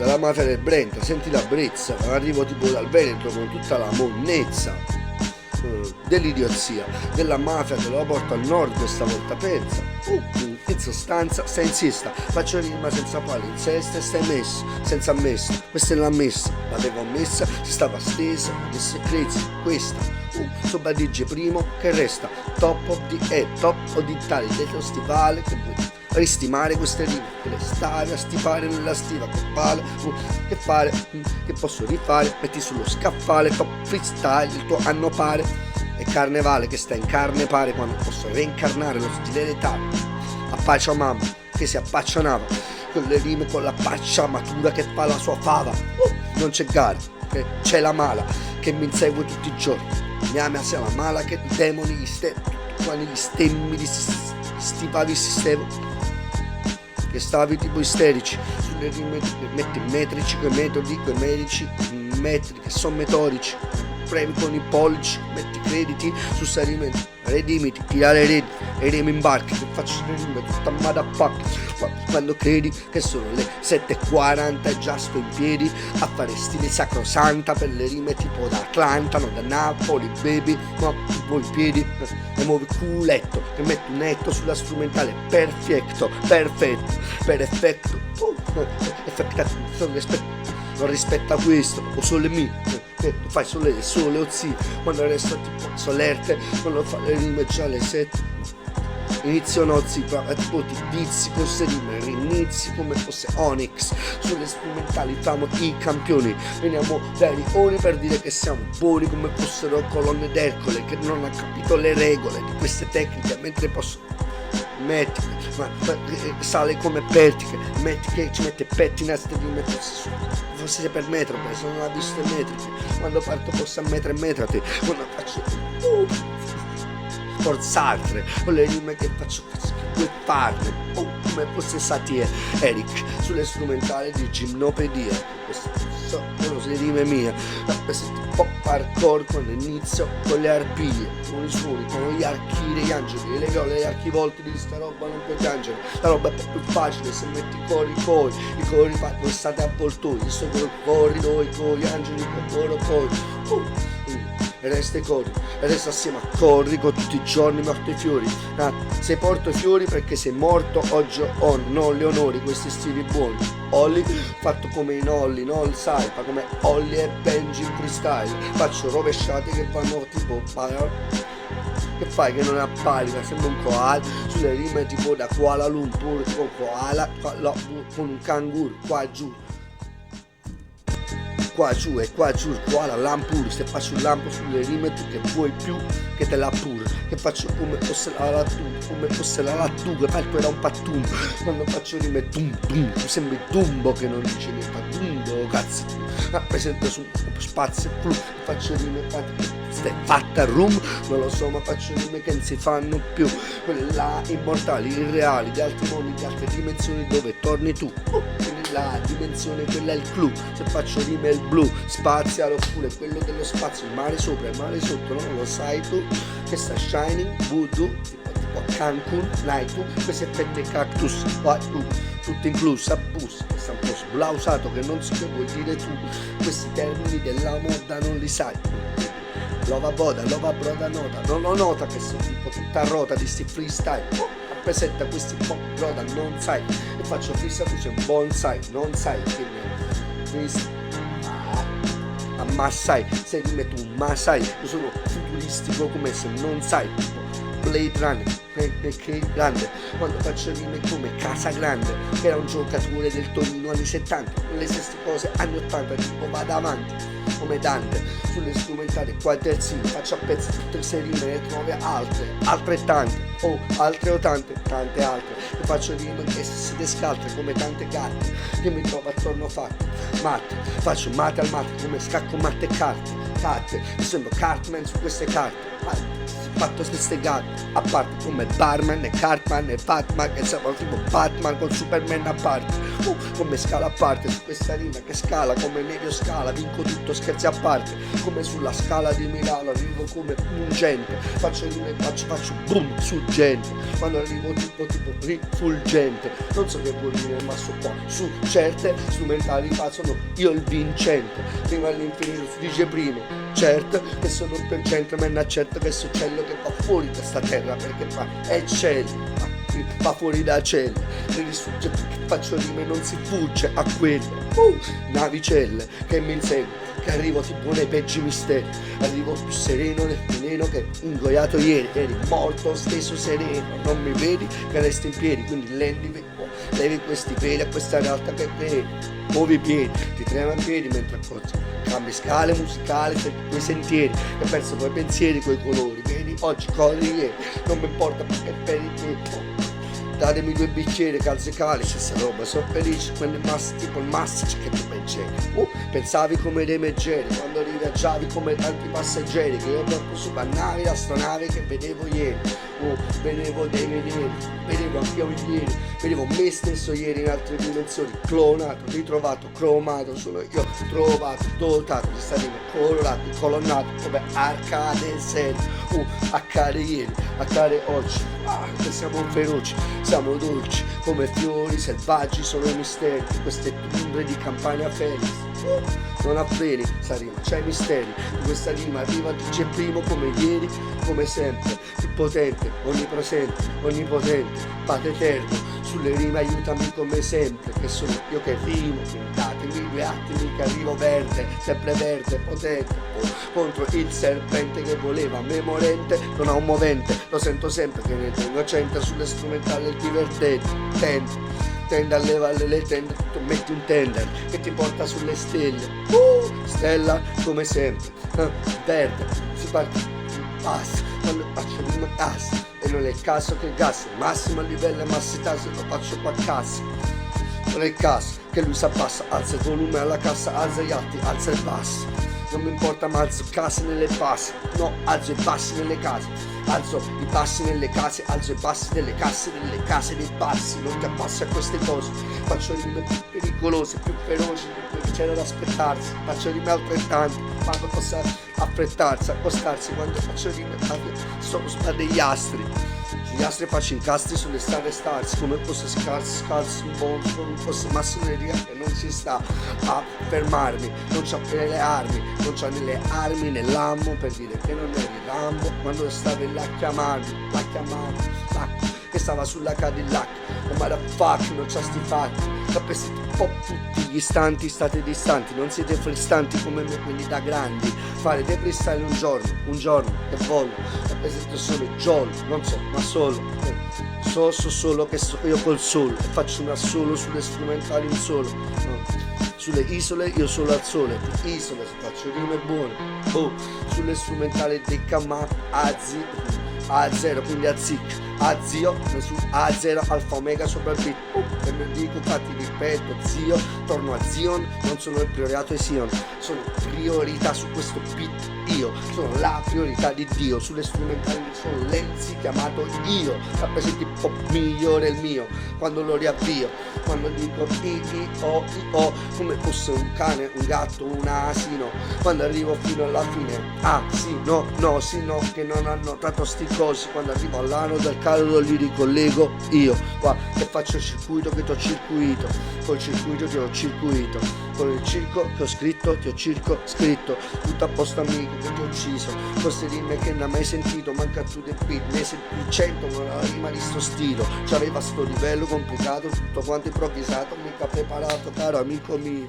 dalla mafia del Brenta, senti la brezza, arrivo tipo dal Veneto con tutta la monnezza dell'idiozia, della mafia che la porto al nord questa volta, pensa. In sostanza stai in siesta, faccio rima senza pali, in sesta e stai messo, senza messa, questa è la messa, l'avevo messa, si stava stesa, adesso è crazy, questa, sopradigge primo che resta, top of the tali, dentro stivale, che vuoi ristimare queste rime, che le stare a stipare nella stiva, che fare, che posso rifare, metti sullo scaffale, top freestyle, il tuo anno pare, è carnevale che sta in carne pare, quando posso reincarnare lo stile letale, appaccia mamma, che si appaccionava, con le rime con la faccia matura che fa la sua fava, non c'è gara, c'è la mala, che mi insegue tutti i giorni, mi ama sia la mala che i demoni, gli stemmi di stipavi sistema, che stavi tipo isterici, sulle rime metti metrici, quei metodi, quei medici, metri che sono metodici, premi con i pollici, metti crediti su sta rime, redimiti, tirare reti e remi in barca, che faccio le rime tutta motherfucker, quando credi che sono le 7:40 e già sto in piedi a fare stile sacrosanta per le rime tipo da Atlanta, non da Napoli, baby, ma poi i piedi e muovi culetto, che metto un netto sulla strumentale, perfetto, per effetto, non rispetta questo, o sole mie, tu fai sole o sì, quando resto tipo solerte, quando fa le rime già alle 7, inizio nozzi, tipo ti vizi con queste rime, rinizi come fosse Onyx, sulle strumentali famo i campioni, veniamo dai leoni per dire che siamo buoni come fossero colonne d'Ercole, che non ha capito le regole di queste tecniche, mentre posso metti, ma sale come pertiche, metti che ci mette pettina ste rime forse per metro, se non ha visto le metriche, quando parto posso a metro e metrate, quando faccio forzaltre, con le rime che faccio puoi farne, come fosse Satie Eric, sulle strumentali di gimnopedia, queste sono le rime mie, rappresento pop hardcore quando inizio con le arpie, con i suoni, con gli archi degli angeli, le viole, gli archivolti di sta roba non puoi piangere, la roba è un po' più facile se metti i cori fatti, state avvoltoi, io sto con i corridoi, con gli angeli che loro poi, e resta i cori, e resta assieme a corri con tutti i giorni morto i fiori, se porto i fiori perché sei morto oggi ho non gli onori, questi stili buoni, Olli fatto come in Olli, non sai, fa come Olli e Benji in freestyle, faccio rovesciate che vanno tipo che fai che non appari, ma sembra un koala, sulle rime tipo da Kuala Lumpur, con koala, con un canguro, qua giù e qua giù, Kuala Lumpur, se faccio un lampo sulle rime tu che vuoi più che te la pur, che faccio come fosse la lattù, che palco era un pattum, quando faccio rime tum, tu sembri Dumbo che non dice niente, Dumbo, cazzo, rappresento su spazio blu, faccio rime stai fatta room, non lo so ma faccio rime che non si fanno più, quelle là immortali, irreali, di altri mondi, di altre dimensioni dove torni tu, la dimensione quella è il clou, se faccio rime è il blu, spaziale oppure quello dello spazio, il mare sopra e il mare sotto, non lo sai tu, che sta shining, voodoo, tipo Cancun, Naitu, questi effetti cactus, vai tu, tutto incluso, abus, questo è un po' sblausato che non so che vuoi dire tu, questi termini della moda non li sai, lova boda, lova broda nota, non lo nota che sono tipo tutta rota di sti freestyle, presenta questi pop broda, non sai, e faccio freestyle, tu sei un bonsai, non sai che ma sai, se rime tu, ma sai, io sono futuristico come se non sai, Blade Runner, che grande, quando faccio rime come Casa Grande, che era un giocatore del Torino anni 70, le stesse cose anni 80, tipo vado avanti, come Dante, sulle strumentali qua terzini, faccio a pezzi tutte le rime, ne trovi altrettante, altre o tante altre, e faccio rime che si descaltre come tante carte, che mi trovo attorno fatte, matte, faccio mate al mate, come scacco matte e carte, mi sembro Cartman su queste carte, fatto queste gare, a parte come come Barman e Cartman e Batman, che siamo tipo Batman con Superman a parte, come scala a parte su questa rima che scala come Nevio Scala, vinco tutto scherzi a parte, come sulla scala di Milano arrivo come pungente, faccio rime, faccio boom su gente, quando arrivo tipo rifulgente, non so che vuol dire ma so qua, su certe strumentali sono io il vincente, prima all'infinito si dice primo, certo che sono il per gentleman, accerto che so cielo che va fuori da sta terra perché fa è cielo, va fuori da cielo, per il soggetto che faccio rime non si fugge a quelle navicelle che mi inseguono, che arrivo tipo nei peggi misteri, arrivo più sereno nel veleno che ingoiato ieri, eri morto steso sereno, non mi vedi che resti in piedi, quindi levi questi peli a questa realtà che credi, muovi i piedi, ti trema in piedi mentre accorgi, cambi scale musicali, quei sentieri, che perso quei pensieri, quei colori, vedi, oggi corri ieri, non mi importa perché per il tempo. Datemi 2 bicchieri, calze e calici, sta roba, sono felice, quelle masse tipo il mastice che tu pensavi. Pensavi come dei meggeri, quando riviaggiavi come tanti passeggeri, che io porto su navi, astronavi che vedevo ieri. Vedevo dei venieri, vedevo anche io ieri, vedevo me stesso ieri in altre dimensioni, clonato, ritrovato, cromato, sono io trovato, dotato di stati colorati, colonnato come arcade serie, accade ieri, accade oggi, che siamo feroci, siamo dolci, come fiori selvaggi sono i misteri, queste tumbre di Campania Felix. Non ha freni, sta rima, c'è i misteri, di questa rima arriva dice primo come ieri, come sempre, più potente, onnipresente, onnipotente, padre eterno, sulle rime aiutami come sempre, che sono io che rimo, datemi 2 attimi che arrivo verde, sempre verde, potente, contro il serpente che voleva memorente, non ha un movente, lo sento sempre che ne tengo 100 sulle strumentali il divertente, tende a levare le tende, tu metti un tender che ti porta sulle stelle, stella come sempre, verde, si parte, passa, quando faccio rima cassa, e non è il caso che il gas, massimo livello e massità se lo faccio qua a casa, non è il caso che lui si abbassa, alza il volume alla cassa, alza gli alti, alza il basso, non mi importa ma alzo case nelle basi, no, alzo i bassi nelle case, alzo i bassi nelle case, alzo i bassi delle case dei bassi, non ti abbassi a queste cose, faccio rime più pericolose, più feroci, più c'era da aspettarsi, faccio rime altrettanti, quando possa affrettarsi, accostarsi, quando faccio rime sono sopra degli astri, sugli astri faccio incastri sulle strade starsi, come fosse scalzi un buon, come fosse massoneria che non si sta a fermarmi, non c'ha per le armi, non c'ha nelle armi nell'ammo per dire che non eri Rambo, quando stavi là a chiamarmi, che stava sulla Cadillac, oh motherfuck, non c'ha sti fatti, capesti un po' tutti gli istanti, state distanti, non siete freestanti come me, quelli da grandi, fare dei freestyle un giorno, che voglio, rappresento solo il giorno, non so, ma solo, so solo che so io col sole, e faccio un assolo sulle strumentali in solo, sulle isole io solo al sole, di isole faccio rime buone, sulle strumentali dei K-Map, A0, quindi a zic, a zio, su A0, alfa omega sopra il beat, e mi dico infatti ripeto, zio, torno a Zion, non sono il priorato e Sion, sono priorità su questo beat, io sono la priorità di Dio, sulle strumentali sono Lenzi chiamato io, rappresenti un po' migliore il mio, quando lo riavvio, quando dico i-o, come fosse un cane, un gatto, un asino, quando arrivo fino alla fine, sì, no, sì, no, che non hanno trattato sti cosi, quando arrivo all'anno del caldo li ricollego io, qua, che faccio il circuito che ti ho circuito, col circuito ti ho circuito, con il circo che ho scritto ti ho scritto, tutto a posto amico che ti ho ucciso, queste rime che non hai mai sentito, manca tu del beat, ne senti 100 con la rima di sto stilo, c'aveva sto livello complicato, tutto quanto improvvisato, mica preparato, caro amico mio.